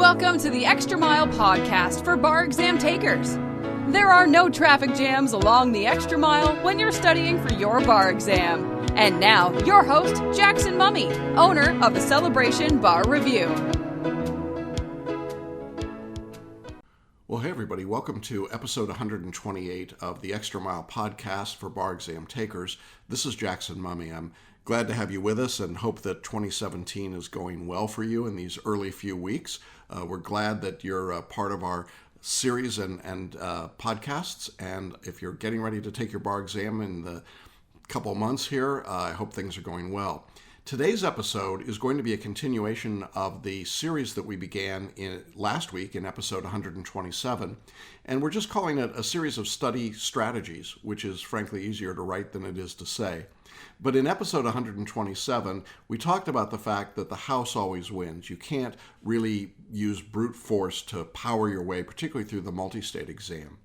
Welcome to the Extra Mile podcast for bar exam takers. There are no traffic jams along the Extra Mile when you're studying for your bar exam. And now, your host, Jackson Mummy, owner of the Celebration Bar Review. Well, hey everybody, welcome to episode 128 of the Extra Mile podcast for bar exam takers. This is Jackson Mummy. I'm glad to have you with us and hope that 2017 is going well for you in these early few weeks. We're glad that you're part of our series and podcasts, and if you're getting ready to take your bar exam in the couple months here, I hope things are going well. Today's episode is going to be a continuation of the series that we began last week in episode 127, and we're just calling it a series of study strategies, which is frankly easier to write than it is to say. But in episode 127, we talked about the fact that the house always wins. You can't really use brute force to power your way, particularly through the multi-state exam.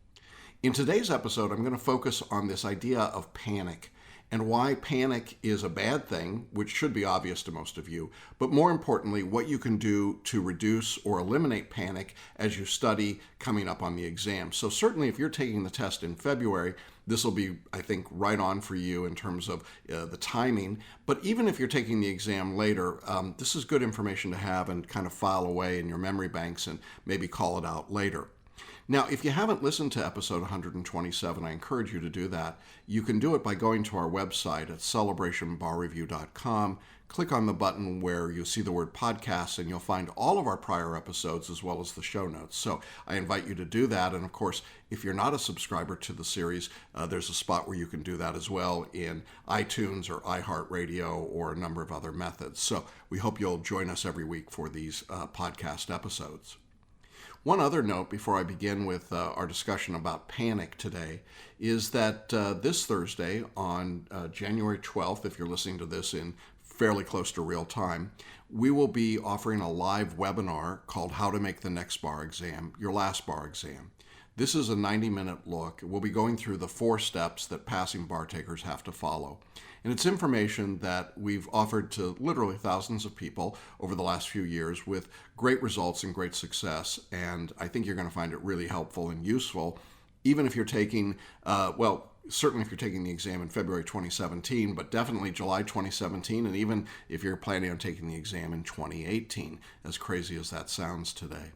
In today's episode, I'm going to focus on this idea of panic and why panic is a bad thing, which should be obvious to most of you, but more importantly, what you can do to reduce or eliminate panic as you study coming up on the exam. So certainly if you're taking the test in February, this will be, I think, right on for you in terms of the timing. But even if you're taking the exam later, this is good information to have and kind of file away in your memory banks and maybe call it out later. Now, if you haven't listened to episode 127, I encourage you to do that. You can do it by going to our website at celebrationbarreview.com. Click on the button where you'll see the word podcast, and you'll find all of our prior episodes as well as the show notes. So I invite you to do that. And of course, if you're not a subscriber to the series, there's a spot where you can do that as well in iTunes or iHeartRadio or a number of other methods. So we hope you'll join us every week for these podcast episodes. One other note before I begin with our discussion about panic today is that this Thursday on January 12th, if you're listening to this in fairly close to real time, we will be offering a live webinar called How to Make the Next Bar Exam Your Last Bar Exam. This is a 90-minute look. We'll be going through the 4 steps that passing bar takers have to follow. And it's information that we've offered to literally thousands of people over the last few years with great results and great success. And I think you're going to find it really helpful and useful, even if you're taking, certainly if you're taking the exam in February 2017, but definitely July 2017, and even if you're planning on taking the exam in 2018, as crazy as that sounds today.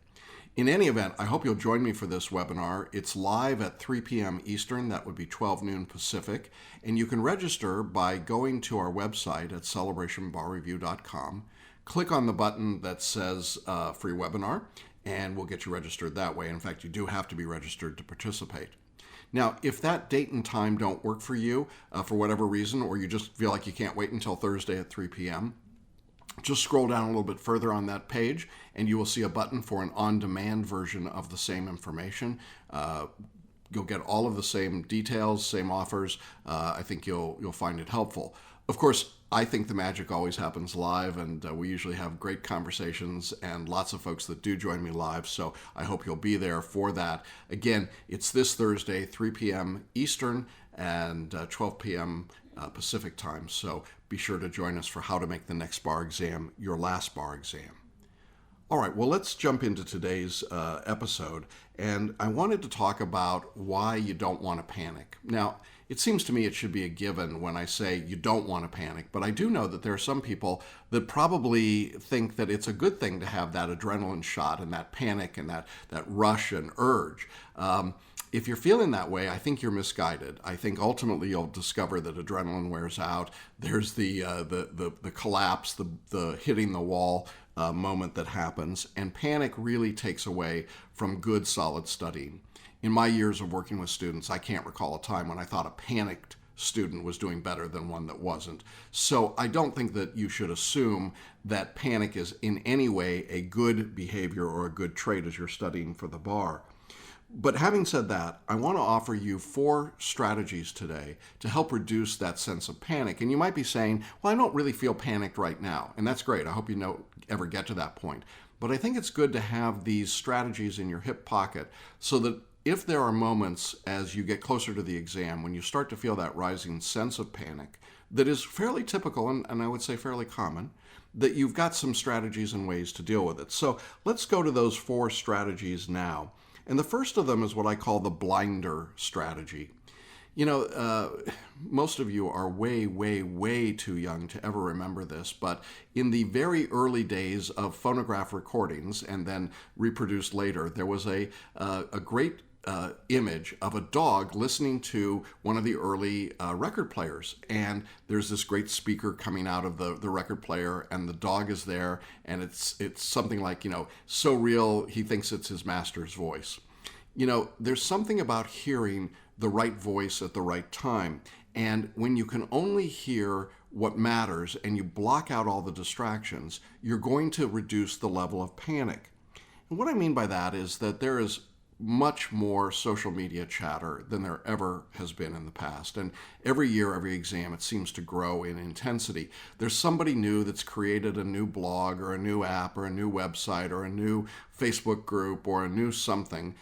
In any event, I hope you'll join me for this webinar. It's live at 3 p.m. Eastern, that would be 12 noon Pacific, and you can register by going to our website at celebrationbarreview.com. Click on the button that says free webinar, and we'll get you registered that way. In fact, you do have to be registered to participate. Now, if that date and time don't work for you for whatever reason, or you just feel like you can't wait until Thursday at 3 p.m., just scroll down a little bit further on that page and you will see a button for an on-demand version of the same information. You'll get all of the same details, same offers. I think you'll find it helpful. Of course, I think the magic always happens live, and we usually have great conversations and lots of folks that do join me live, so I hope you'll be there for that. Again, it's this Thursday, 3 p.m. Eastern and 12 p.m. Pacific time, so be sure to join us for How to Make the Next Bar Exam Your Last Bar Exam. All right, well, let's jump into today's episode, and I wanted to talk about why you don't want to panic. Now, it seems to me it should be a given when I say you don't want to panic, but I do know that there are some people that probably think that it's a good thing to have that adrenaline shot and that panic and that rush and urge. If you're feeling that way, I think you're misguided. I think ultimately you'll discover that adrenaline wears out. There's the collapse, the hitting the wall moment that happens, and panic really takes away from good, solid studying. In my years of working with students, I can't recall a time when I thought a panicked student was doing better than one that wasn't. So I don't think that you should assume that panic is in any way a good behavior or a good trait as you're studying for the bar. But having said that, I want to offer you 4 strategies today to help reduce that sense of panic. And you might be saying, well, I don't really feel panicked right now. And that's great. I hope you ever get to that point. But I think it's good to have these strategies in your hip pocket so that if there are moments as you get closer to the exam when you start to feel that rising sense of panic that is fairly typical and I would say fairly common, that you've got some strategies and ways to deal with it. So let's go to those 4 strategies now. And the first of them is what I call the blinder strategy. Most of you are way, way, way too young to ever remember this, but in the very early days of phonograph recordings and then reproduced later, there was a great image of a dog listening to one of the early record players. And there's this great speaker coming out of the record player, and the dog is there, and it's something like, so real he thinks it's his master's voice. There's something about hearing the right voice at the right time. And when you can only hear what matters and you block out all the distractions, you're going to reduce the level of panic. And what I mean by that is that there is much more social media chatter than there ever has been in the past. And every year, every exam, it seems to grow in intensity. There's somebody new that's created a new blog or a new app or a new website or a new Facebook group or a new something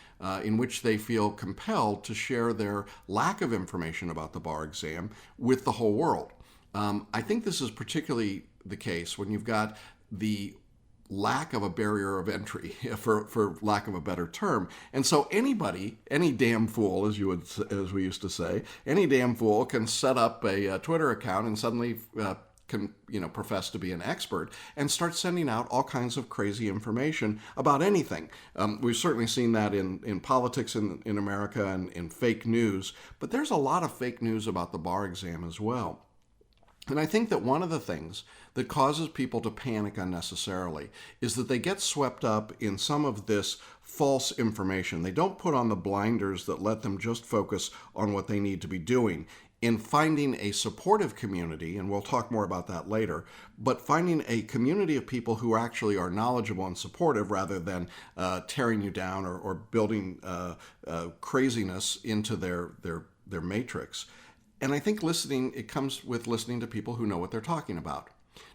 in which they feel compelled to share their lack of information about the bar exam with the whole world. I think this is particularly the case when you've got the lack of a barrier of entry, for lack of a better term. And so anybody, any damn fool, as we used to say, any damn fool can set up a Twitter account and suddenly can profess to be an expert and start sending out all kinds of crazy information about anything. We've certainly seen that in politics in America and in fake news, but there's a lot of fake news about the bar exam as well. And I think that one of the things that causes people to panic unnecessarily is that they get swept up in some of this false information. They don't put on the blinders that let them just focus on what they need to be doing. In finding a supportive community, and we'll talk more about that later, but finding a community of people who actually are knowledgeable and supportive rather than tearing you down or building craziness into their matrix. And I think it comes with listening to people who know what they're talking about.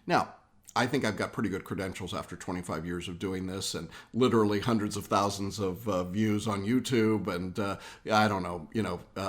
Now, I think I've got pretty good credentials after 25 years of doing this and literally hundreds of thousands of views on YouTube and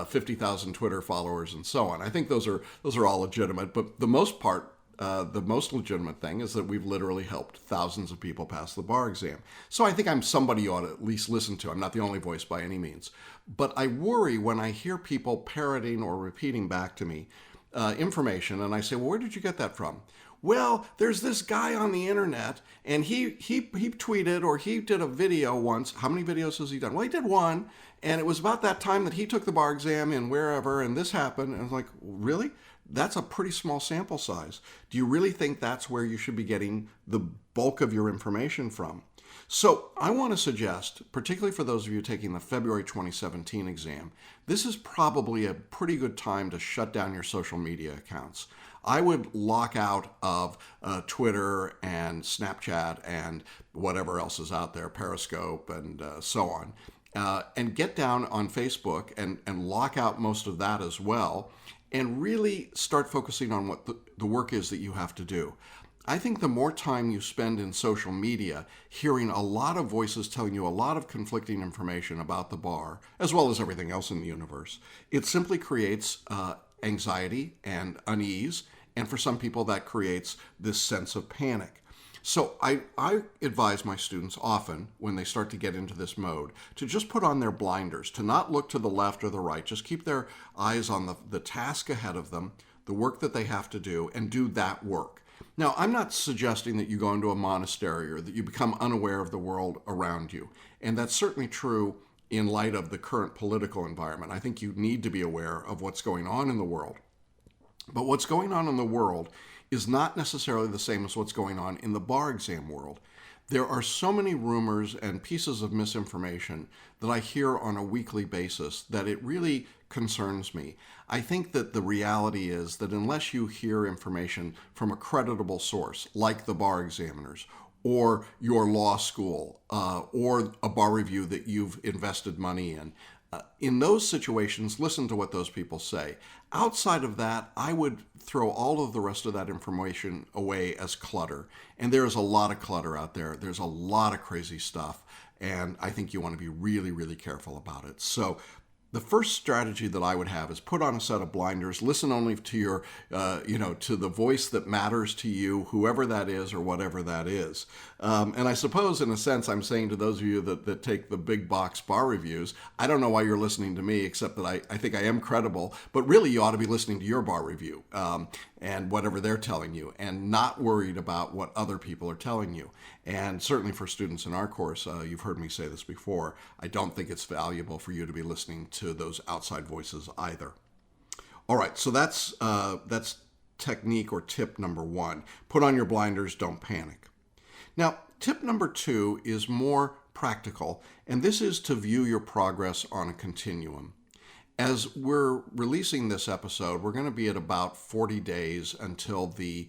50,000 Twitter followers and so on. I think those are all legitimate, but the most legitimate thing is that we've literally helped thousands of people pass the bar exam. So I think I'm somebody you ought to at least listen to. I'm not the only voice by any means. But I worry when I hear people parroting or repeating back to me information, and I say, well, where did you get that from? Well, there's this guy on the internet, and he tweeted or he did a video once. How many videos has he done? Well, he did one, and it was about that time that he took the bar exam in wherever, and this happened. And I was like, really? That's a pretty small sample size. Do you really think that's where you should be getting the bulk of your information from? So I want to suggest, particularly for those of you taking the February 2017 exam, this is probably a pretty good time to shut down your social media accounts. I would lock out of Twitter and Snapchat and whatever else is out there, Periscope and so on, and get down on Facebook and lock out most of that as well, and really start focusing on what the work is that you have to do. I think the more time you spend in social media hearing a lot of voices telling you a lot of conflicting information about the bar, as well as everything else in the universe, it simply creates anxiety and unease, and for some people that creates this sense of panic. So I advise my students often, when they start to get into this mode, to just put on their blinders, to not look to the left or the right, just keep their eyes on the task ahead of them, the work that they have to do, and do that work. Now, I'm not suggesting that you go into a monastery or that you become unaware of the world around you. And that's certainly true in light of the current political environment. I think you need to be aware of what's going on in the world. But what's going on in the world is not necessarily the same as what's going on in the bar exam world. There are so many rumors and pieces of misinformation that I hear on a weekly basis that it really concerns me. I think that the reality is that unless you hear information from a creditable source, like the bar examiners, or your law school, or a bar review that you've invested money in those situations, listen to what those people say. Outside of that, I would throw all of the rest of that information away as clutter. And there is a lot of clutter out there. There's a lot of crazy stuff. And I think you want to be really, really careful about it. So The first strategy that I would have is put on a set of blinders, listen only to your, to the voice that matters to you, whoever that is or whatever that is. And I suppose in a sense I'm saying to those of you that take the big box bar reviews, I don't know why you're listening to me, except that I think I am credible, but really you ought to be listening to your bar review and whatever they're telling you, and not worried about what other people are telling you. And certainly for students in our course, you've heard me say this before, I don't think it's valuable for you to be listening to those outside voices either. All right, so that's technique or tip number 1. Put on your blinders, don't panic. Now, tip number 2 is more practical, and this is to view your progress on a continuum. As we're releasing this episode, we're going to be at about 40 days until the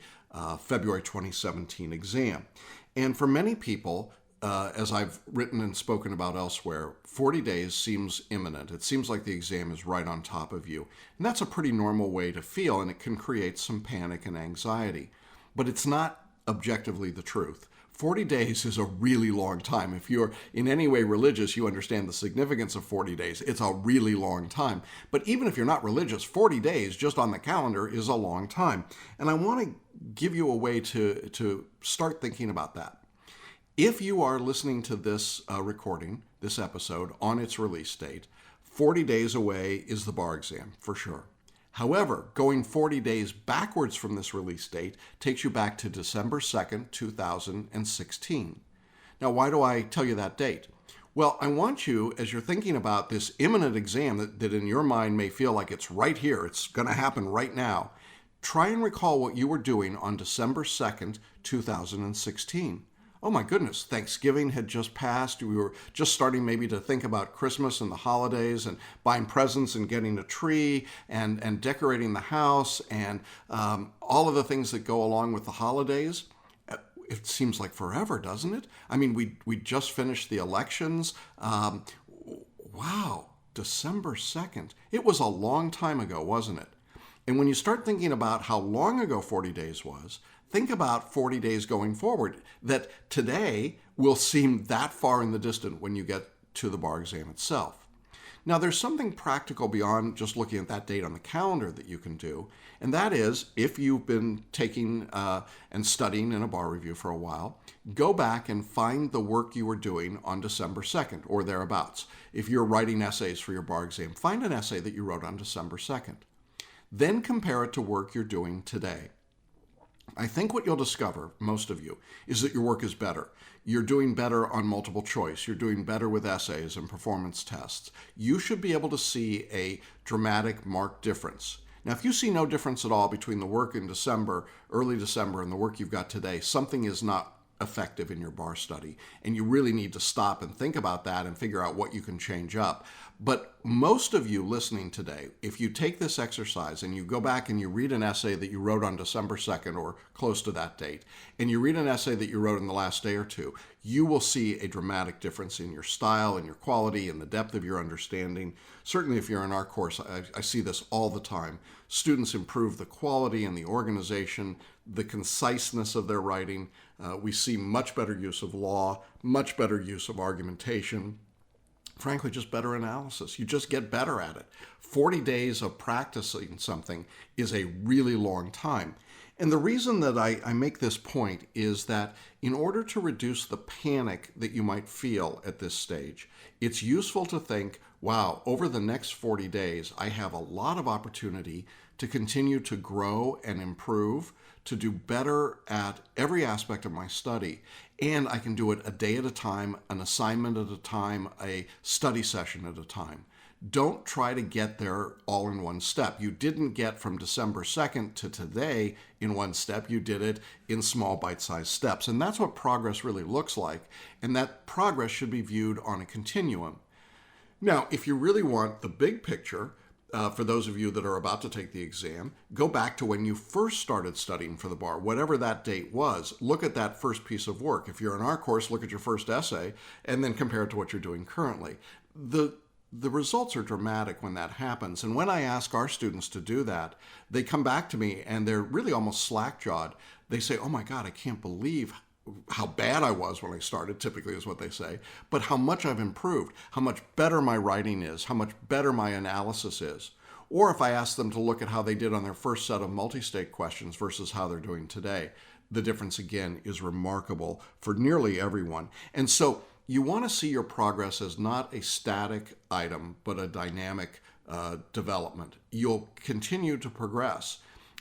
February 2017 exam. And for many people, as I've written and spoken about elsewhere, 40 days seems imminent. It seems like the exam is right on top of you. And that's a pretty normal way to feel, and it can create some panic and anxiety. But it's not objectively the truth. 40 days is a really long time. If you're in any way religious, you understand the significance of 40 days. It's a really long time. But even if you're not religious, 40 days just on the calendar is a long time. And I want to give you a way to start thinking about that. If you are listening to this recording, this episode, on its release date, 40 days away is the bar exam, for sure. However, going 40 days backwards from this release date takes you back to December 2nd, 2016. Now, why do I tell you that date? Well, I want you, as you're thinking about this imminent exam that in your mind may feel like it's right here, it's going to happen right now, try and recall what you were doing on December 2nd, 2016. Oh my goodness, Thanksgiving had just passed. We were just starting maybe to think about Christmas and the holidays and buying presents and getting a tree and decorating the house and all of the things that go along with the holidays. It seems like forever, doesn't it? I mean, we just finished the elections. Wow, December 2nd. It was a long time ago, wasn't it? And when you start thinking about how long ago 40 days was, think about 40 days going forward, that today will seem that far in the distance when you get to the bar exam itself. Now, there's something practical beyond just looking at that date on the calendar that you can do, and that is, if you've been taking and studying in a bar review for a while, go back and find the work you were doing on December 2nd or thereabouts. If you're writing essays for your bar exam, find an essay that you wrote on December 2nd. Then compare it to work you're doing today. I think what you'll discover, most of you, is that your work is better. You're doing better on multiple choice. You're doing better with essays and performance tests. You should be able to see a dramatic, marked difference. Now, if you see no difference at all between the work in December, early December, and the work you've got today, something is not effective in your bar study, and you really need to stop and think about that and figure out what you can change up. But most of you listening today, if you take this exercise and you go back and you read an essay that you wrote on December 2nd or close to that date, and you read an essay that you wrote in the last day or two, you will see a dramatic difference in your style and your quality and the depth of your understanding. Certainly if you're in our course, I see this all the time. Students improve the quality and the organization, the conciseness of their writing. We see much better use of law, much better use of argumentation, frankly, just better analysis. You just get better at it. 40 days of practicing something is a really long time. And the reason that I make this point is that in order to reduce the panic that you might feel at this stage, it's useful to think, wow, over the next 40 days, I have a lot of opportunity to continue to grow and improve, to do better at every aspect of my study. And I can do it a day at a time, an assignment at a time, a study session at a time. Don't try to get there all in one step. You didn't get from December 2nd to today in one step. You did it in small bite-sized steps. And that's what progress really looks like. And that progress should be viewed on a continuum. Now, if you really want the big picture, for those of you that are about to take the exam, go back to when you first started studying for the bar, whatever that date was. Look at that first piece of work. If you're in our course, look at your first essay and then compare it to what you're doing currently. The results are dramatic when that happens. And when I ask our students to do that, they come back to me and they're really almost slack-jawed. They say, oh my God, I can't believe how bad I was when I started, typically is what they say, but how much I've improved, how much better my writing is, how much better my analysis is. Or if I ask them to look at how they did on their first set of multi-state questions versus how they're doing today, the difference again is remarkable for nearly everyone. And so you want to see your progress as not a static item, but a dynamic development. You'll continue to progress.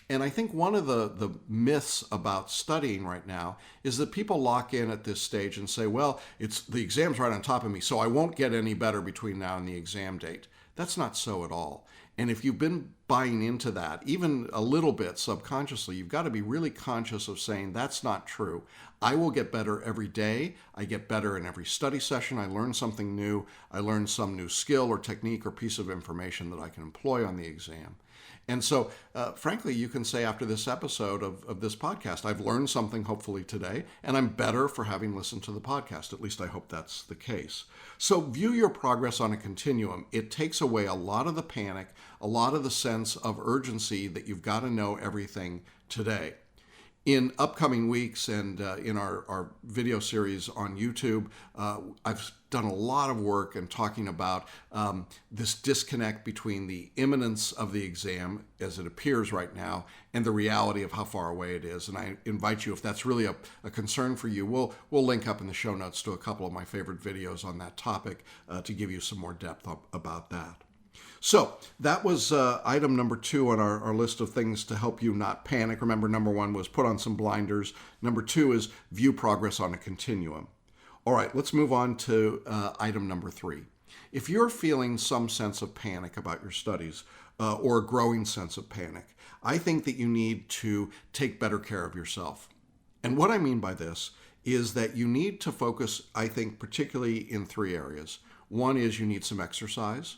And I think one of the myths about studying right now is that people lock in at this stage and say, well, it's the exam's right on top of me, so I won't get any better between now and the exam date. That's not so at all. And if you've been buying into that, even a little bit subconsciously, you've got to be really conscious of saying that's not true. I will get better every day. I get better in every study session. I learn something new. I learn some new skill or technique or piece of information that I can employ on the exam. And so, frankly, you can say after this episode of this podcast, I've learned something hopefully today, and I'm better for having listened to the podcast. At least I hope that's the case. So view your progress on a continuum. It takes away a lot of the panic, a lot of the sense of urgency that you've got to know everything today. In upcoming weeks and in our video series on YouTube, I've done a lot of work in talking about this disconnect between the imminence of the exam as it appears right now and the reality of how far away it is. And I invite you, if that's really a concern for you, we'll link up in the show notes to a couple of my favorite videos on that topic to give you some more depth about that. So that was item number 2 on our list of things to help you not panic. Remember, number 1 was put on some blinders. Number 2 is view progress on a continuum. All right, let's move on to item number 3. If you're feeling some sense of panic about your studies or a growing sense of panic, I think that you need to take better care of yourself. And what I mean by this is that you need to focus, I think, particularly in 3 areas. 1 is you need some exercise.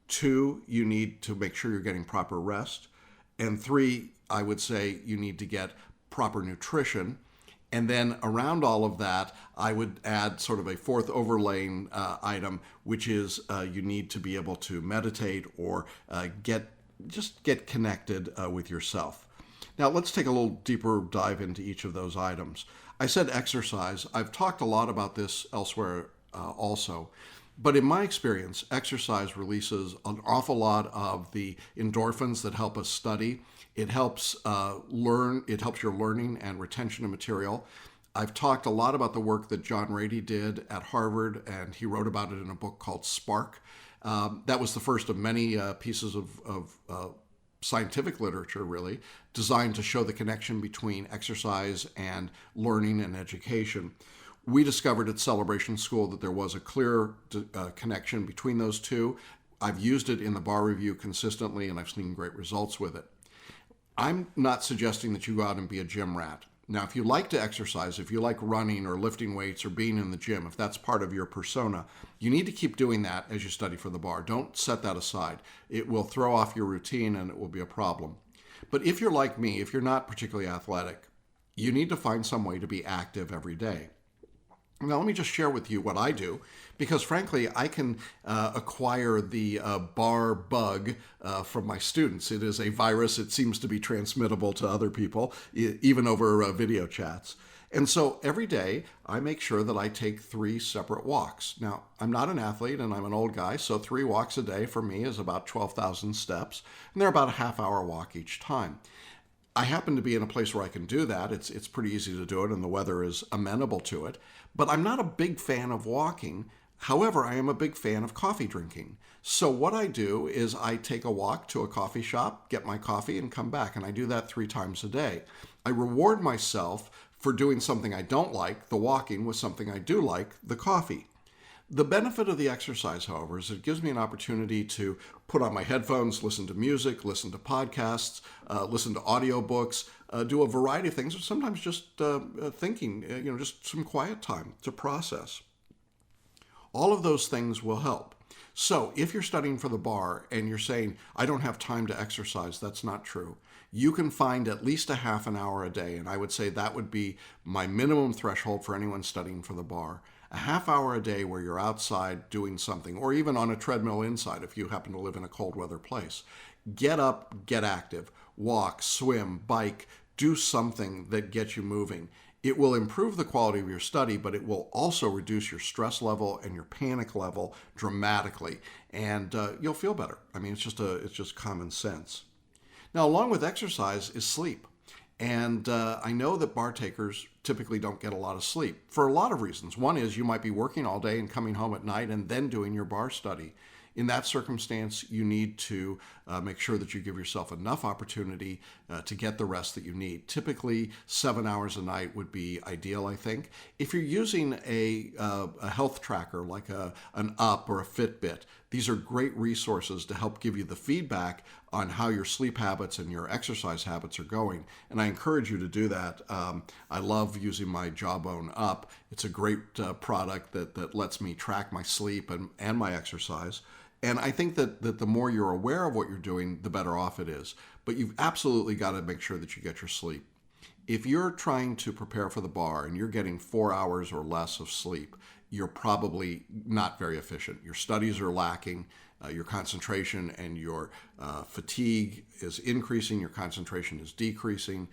2, you need to make sure you're getting proper rest. And 3, I would say you need to get proper nutrition. And then around all of that, I would add sort of a 4th overlaying item, which is you need to be able to meditate or get connected with yourself. Now, let's take a little deeper dive into each of those items. I said exercise. I've talked a lot about this elsewhere also. But in my experience, exercise releases an awful lot of the endorphins that help us study. It helps It helps your learning and retention of material. I've talked a lot about the work that John Ratey did at Harvard, and he wrote about it in a book called Spark. That was the first of many pieces of scientific literature, really, designed to show the connection between exercise and learning and education. We discovered at Celebration School that there was a clear connection between those two. I've used it in the bar review consistently, and I've seen great results with it. I'm not suggesting that you go out and be a gym rat. Now, if you like to exercise, if you like running or lifting weights or being in the gym, if that's part of your persona, you need to keep doing that as you study for the bar. Don't set that aside. It will throw off your routine and it will be a problem. But if you're like me, if you're not particularly athletic, you need to find some way to be active every day. Now, let me just share with you what I do, because frankly, I can acquire the bar bug from my students. It is a virus. It seems to be transmittable to other people, even over video chats. And so every day, I make sure that I take 3 separate walks. Now, I'm not an athlete and I'm an old guy, so 3 walks a day for me is about 12,000 steps, and they're about a half-hour walk each time. I happen to be in a place where I can do that. It's pretty easy to do it, and the weather is amenable to it. But I'm not a big fan of walking. However, I am a big fan of coffee drinking. So what I do is I take a walk to a coffee shop, get my coffee, and come back. And I do that 3 times a day. I reward myself for doing something I don't like, the walking, with something I do like, the coffee. The benefit of the exercise, however, is it gives me an opportunity to put on my headphones, listen to music, listen to podcasts, listen to audiobooks, do a variety of things, or sometimes just thinking, just some quiet time to process. All of those things will help. So if you're studying for the bar and you're saying, I don't have time to exercise, that's not true. You can find at least a half an hour a day, and I would say that would be my minimum threshold for anyone studying for the bar. A half hour a day where you're outside doing something, or even on a treadmill inside if you happen to live in a cold weather place. Get up, get active, walk, swim, bike, do something that gets you moving. It will improve the quality of your study, but it will also reduce your stress level and your panic level dramatically, and you'll feel better. I mean, it's just common sense. Now, along with exercise is sleep. And I know that bar takers typically don't get a lot of sleep for a lot of reasons. One is you might be working all day and coming home at night and then doing your bar study. In that circumstance, you need to make sure that you give yourself enough opportunity to get the rest that you need. Typically, 7 hours a night would be ideal, I think. If you're using a health tracker like an Up or a Fitbit, these are great resources to help give you the feedback on how your sleep habits and your exercise habits are going. And I encourage you to do that. I love using my Jawbone Up. It's a great product that lets me track my sleep and my exercise. And I think that the more you're aware of what you're doing, the better off it is. But you've absolutely got to make sure that you get your sleep. If you're trying to prepare for the bar and you're getting 4 hours or less of sleep, you're probably not very efficient. Your studies are lacking, your concentration and your fatigue is increasing, your concentration is decreasing.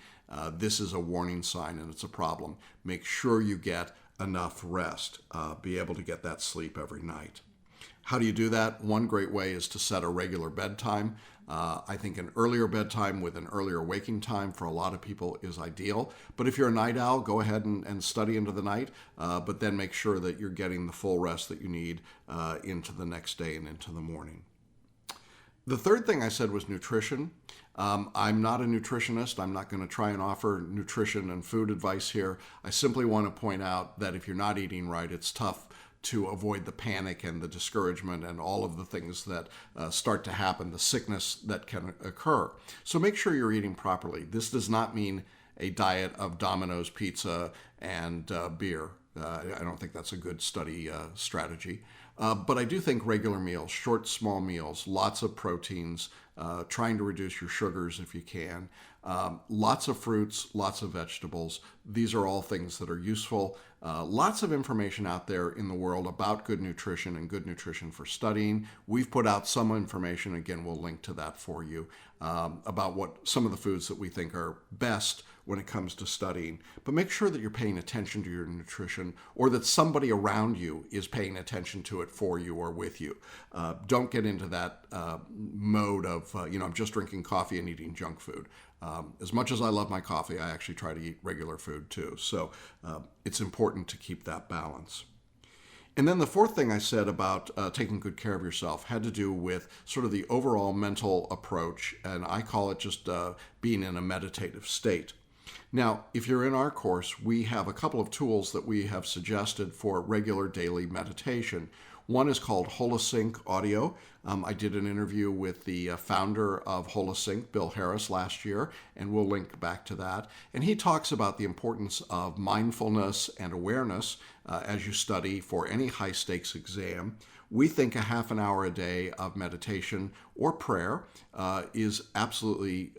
This is a warning sign and it's a problem. Make sure you get enough rest. Be able to get that sleep every night. How do you do that? One great way is to set a regular bedtime. I think an earlier bedtime with an earlier waking time for a lot of people is ideal. But if you're a night owl, go ahead and study into the night, but then make sure that you're getting the full rest that you need into the next day and into the morning. The third thing I said was nutrition. I'm not a nutritionist. I'm not going to try and offer nutrition and food advice here. I simply want to point out that if you're not eating right, it's tough to avoid the panic and the discouragement and all of the things that start to happen, the sickness that can occur. So make sure you're eating properly. This does not mean a diet of Domino's pizza and beer. I don't think that's a good study strategy. But I do think regular meals, short, small meals, lots of proteins, trying to reduce your sugars if you can, lots of fruits, lots of vegetables. These are all things that are useful. Lots of information out there in the world about good nutrition and good nutrition for studying. We've put out some information, again, we'll link to that for you, about what some of the foods that we think are best when it comes to studying. But make sure that you're paying attention to your nutrition or that somebody around you is paying attention to it for you or with you. Don't get into that mode of, I'm just drinking coffee and eating junk food. As much as I love my coffee, I actually try to eat regular food too. So it's important to keep that balance. And then the fourth thing I said about taking good care of yourself had to do with sort of the overall mental approach, and I call it just being in a meditative state. Now, if you're in our course, we have a couple of tools that we have suggested for regular daily meditation. One is called Holosync Audio. I did an interview with the founder of Holosync, Bill Harris, last year, and we'll link back to that. And he talks about the importance of mindfulness and awareness as you study for any high-stakes exam. We think a half an hour a day of meditation or prayer is absolutely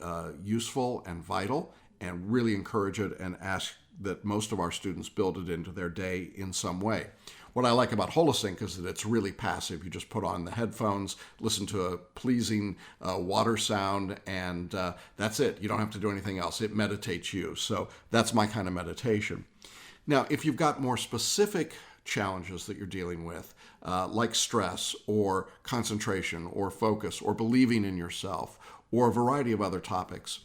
useful and vital, and really encourage it and ask that most of our students build it into their day in some way. What I like about Holosync is that it's really passive. You just put on the headphones, listen to a pleasing water sound, and that's it. You don't have to do anything else. It meditates you. So that's my kind of meditation. Now, if you've got more specific challenges that you're dealing with, like stress or concentration or focus or believing in yourself or a variety of other topics,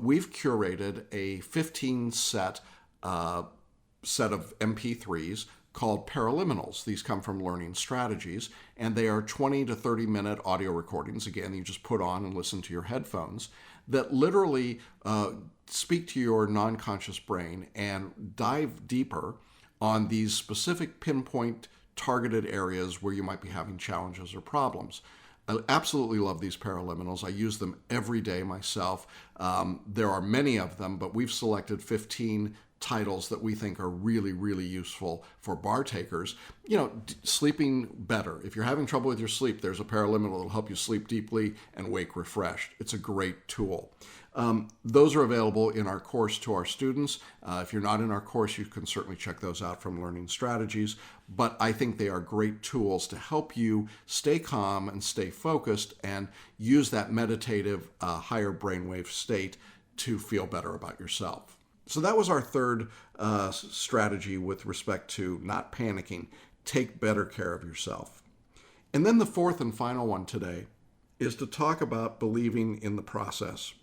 we've curated a 15 set of MP3s called Paraliminals. These come from Learning Strategies, and they are 20 to 30 minute audio recordings. Again, you just put on and listen to your headphones that literally speak to your non-conscious brain and dive deeper on these specific pinpoint targeted areas where you might be having challenges or problems. I absolutely love these Paraliminals. I use them every day myself. There are many of them, but we've selected 15 titles that we think are really, really useful for bar takers. Sleeping better. If you're having trouble with your sleep, there's a Paraliminal that'll help you sleep deeply and wake refreshed. It's a great tool. Those are available in our course to our students. If you're not in our course, you can certainly check those out from Learning Strategies. But I think they are great tools to help you stay calm and stay focused and use that meditative higher brainwave state to feel better about yourself. So that was our third strategy with respect to not panicking. Take better care of yourself. And then the fourth and final one today is to talk about believing in the process.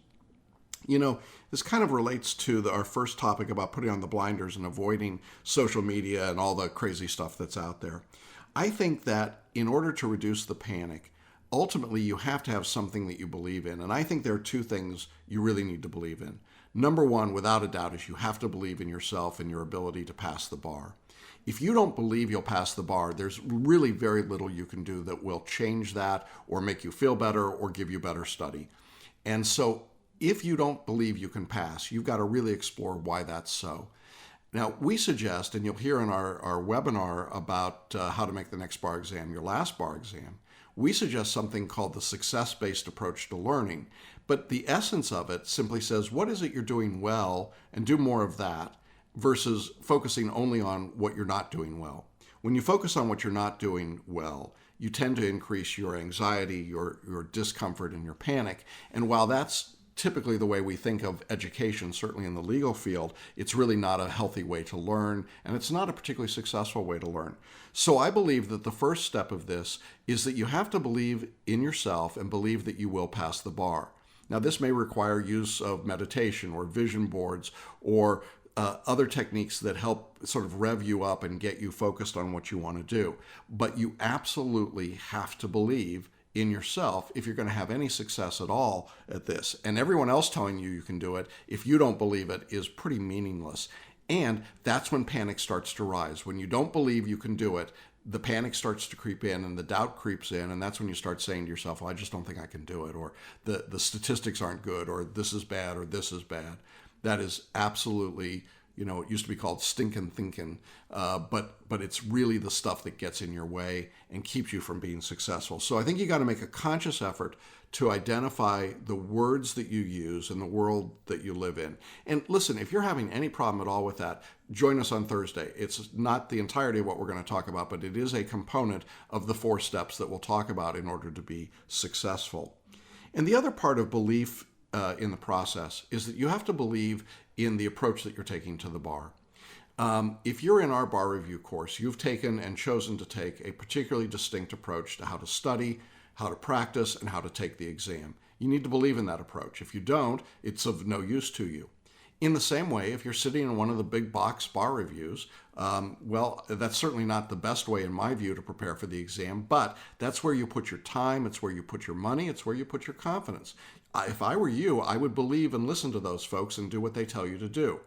You know, this kind of relates to our first topic about putting on the blinders and avoiding social media and all the crazy stuff that's out there. I think that in order to reduce the panic, ultimately you have to have something that you believe in. And I think there are two things you really need to believe in. Number one, without a doubt, is you have to believe in yourself and your ability to pass the bar. If you don't believe you'll pass the bar, there's really very little you can do that will change that or make you feel better or give you better study. And so if you don't believe you can pass, you've got to really explore why that's so. Now, we suggest, and you'll hear in our webinar about how to make the next bar exam your last bar exam, we suggest something called the success-based approach to learning. But the essence of it simply says, what is it you're doing well, and do more of that, versus focusing only on what you're not doing well. When you focus on what you're not doing well, you tend to increase your anxiety, your discomfort, and your panic. And while that's typically the way we think of education, certainly in the legal field, it's really not a healthy way to learn, and it's not a particularly successful way to learn. So I believe that the first step of this is that you have to believe in yourself and believe that you will pass the bar. Now, this may require use of meditation or vision boards or other techniques that help sort of rev you up and get you focused on what you want to do. But you absolutely have to believe in yourself if you're going to have any success at all at this. And everyone else telling you can do it, if you don't believe it, is pretty meaningless. And that's when panic starts to rise. When you don't believe you can do it, the panic starts to creep in and the doubt creeps in, and that's when you start saying to yourself, well, I just don't think I can do it, or the statistics aren't good, or this is bad, or this is bad. That is absolutely, it used to be called stinking thinking, but it's really the stuff that gets in your way and keeps you from being successful. So I think you got to make a conscious effort to identify the words that you use in the world that you live in. And listen, if you're having any problem at all with that, join us on Thursday. It's not the entirety of what we're going to talk about, but it is a component of the 4 steps that we'll talk about in order to be successful. And the other part of belief in the process is that you have to believe in the approach that you're taking to the bar. If you're in our bar review course, you've taken and chosen to take a particularly distinct approach to how to study, how to practice, and how to take the exam. You need to believe in that approach. If you don't, it's of no use to you. In the same way, if you're sitting in one of the big box bar reviews, well, that's certainly not the best way, in my view, to prepare for the exam, but that's where you put your time, it's where you put your money, it's where you put your confidence. If I were you, I would believe and listen to those folks and do what they tell you to do.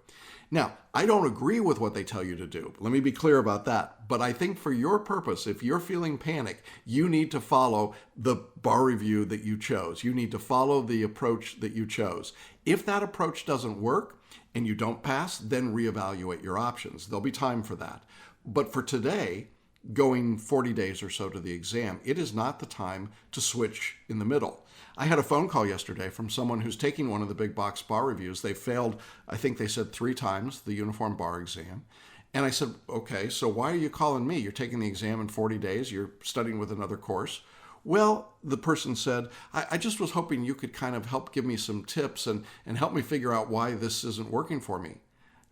Now, I don't agree with what they tell you to do. Let me be clear about that. But I think for your purpose, if you're feeling panic, you need to follow the bar review that you chose. You need to follow the approach that you chose. If that approach doesn't work and you don't pass, then reevaluate your options. There'll be time for that. But for today, going 40 days or so to the exam, it is not the time to switch in the middle. I had a phone call yesterday from someone who's taking one of the big box bar reviews. They failed, I think they said 3 times, the uniform bar exam. And I said, okay, so why are you calling me? You're taking the exam in 40 days. You're studying with another course. Well, the person said, I just was hoping you could kind of help give me some tips and help me figure out why this isn't working for me.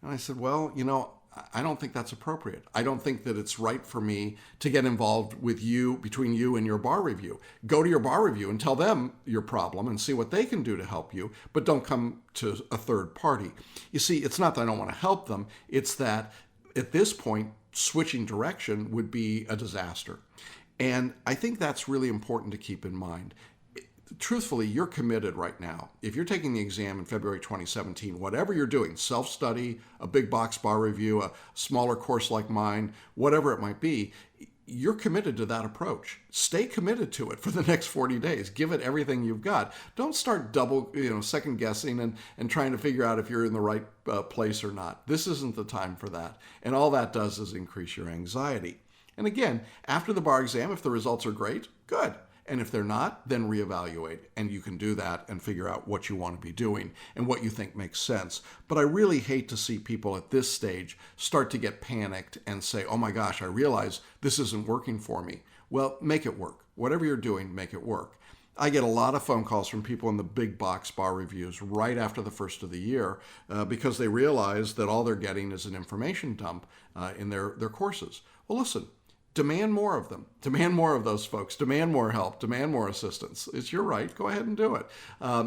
And I said, well, I don't think that's appropriate. I don't think that it's right for me to get involved with you, between you and your bar review. Go to your bar review and tell them your problem and see what they can do to help you, but don't come to a third party. You see, it's not that I don't want to help them. It's that at this point, switching direction would be a disaster. And I think that's really important to keep in mind. Truthfully, you're committed right now. If you're taking the exam in February 2017, whatever you're doing, self-study, a big box bar review, a smaller course like mine, whatever it might be, you're committed to that approach. Stay committed to it for the next 40 days. Give it everything you've got. Don't start second guessing and trying to figure out if you're in the right place or not. This isn't the time for that. And all that does is increase your anxiety. And again, after the bar exam, if the results are great, good. And if they're not, then reevaluate. And you can do that and figure out what you want to be doing and what you think makes sense. But I really hate to see people at this stage start to get panicked and say, oh my gosh, I realize this isn't working for me. Well, make it work. Whatever you're doing, make it work. I get a lot of phone calls from people in the big box bar reviews right after the first of the year because they realize that all they're getting is an information dump in their courses. Well, listen, demand more of them. Demand more of those folks. Demand more help. Demand more assistance. It's your right. Go ahead and do it.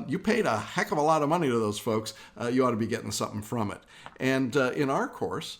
You paid a heck of a lot of money to those folks. You ought to be getting something from it. And in our course,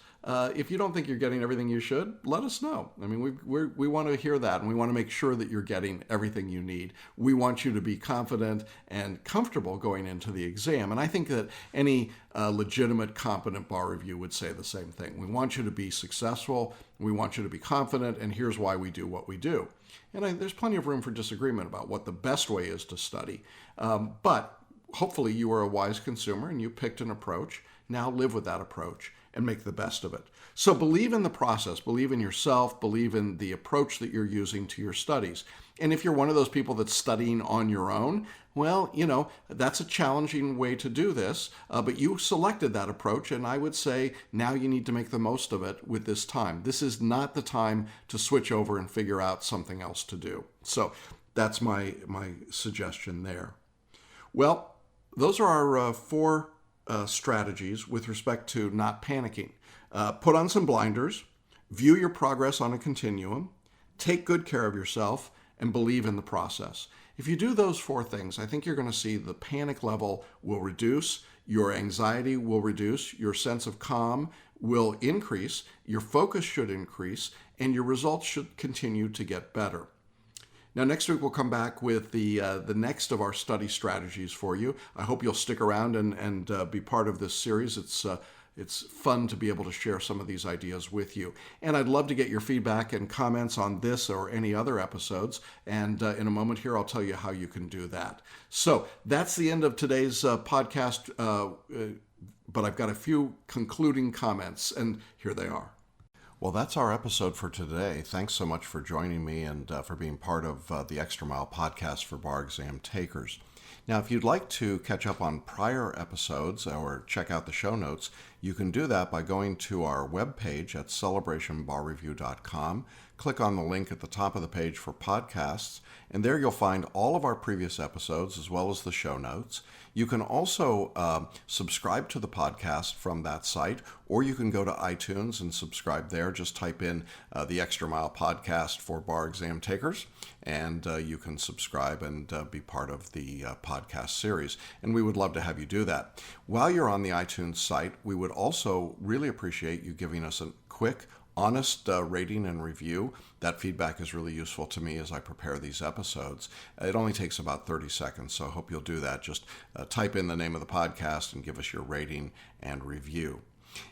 if you don't think you're getting everything you should, let us know. I mean, we want to hear that, and we want to make sure that you're getting everything you need. We want you to be confident and comfortable going into the exam. And I think that any legitimate, competent bar review would say the same thing. We want you to be successful. We want you to be confident, and here's why we do what we do. And there's plenty of room for disagreement about what the best way is to study. But hopefully you are a wise consumer and you picked an approach. Now live with that approach and make the best of it. So believe in the process, believe in yourself, believe in the approach that you're using to your studies. And if you're one of those people that's studying on your own, well, that's a challenging way to do this, but you selected that approach, and I would say now you need to make the most of it with this time. This is not the time to switch over and figure out something else to do. So that's my suggestion there. Well, those are our four strategies with respect to not panicking. Put on some blinders, view your progress on a continuum, take good care of yourself, and believe in the process. If you do those four things, I think you're going to see the panic level will reduce, your anxiety will reduce, your sense of calm will increase, your focus should increase, and your results should continue to get better. Now, next week we'll come back with the next of our study strategies for you. I hope you'll stick around and be part of this series. It's fun to be able to share some of these ideas with you. And I'd love to get your feedback and comments on this or any other episodes. And in a moment here, I'll tell you how you can do that. So that's the end of today's podcast. But I've got a few concluding comments, and here they are. Well, that's our episode for today. Thanks so much for joining me and for being part of the Extra Mile podcast for bar exam takers. Now, if you'd like to catch up on prior episodes or check out the show notes, you can do that by going to our webpage at celebrationbarreview.com. Click on the link at the top of the page for podcasts, and there you'll find all of our previous episodes as well as the show notes. You can also subscribe to the podcast from that site, or you can go to iTunes and subscribe there. Just type in the Extra Mile podcast for bar exam takers, and you can subscribe and be part of the podcast series. And we would love to have you do that. While you're on the iTunes site, we would also really appreciate you giving us a quick, honest rating and review. That feedback is really useful to me as I prepare these episodes. It only takes about 30 seconds, so I hope you'll do that. Just type in the name of the podcast and give us your rating and review.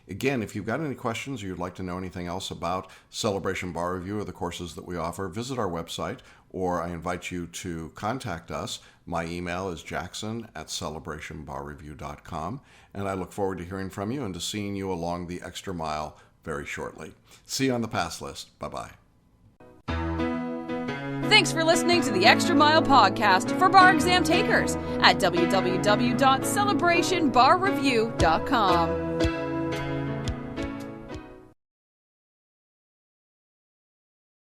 Again, if you've got any questions or you'd like to know anything else about Celebration Bar Review or the courses that we offer, visit our website, or I invite you to contact us. My email is jackson@celebrationbarreview.com, and I look forward to hearing from you and to seeing you along the extra mile very shortly. See you on the pass list. Bye-bye. Thanks for listening to the Extra Mile podcast for bar exam takers at www.celebrationbarreview.com.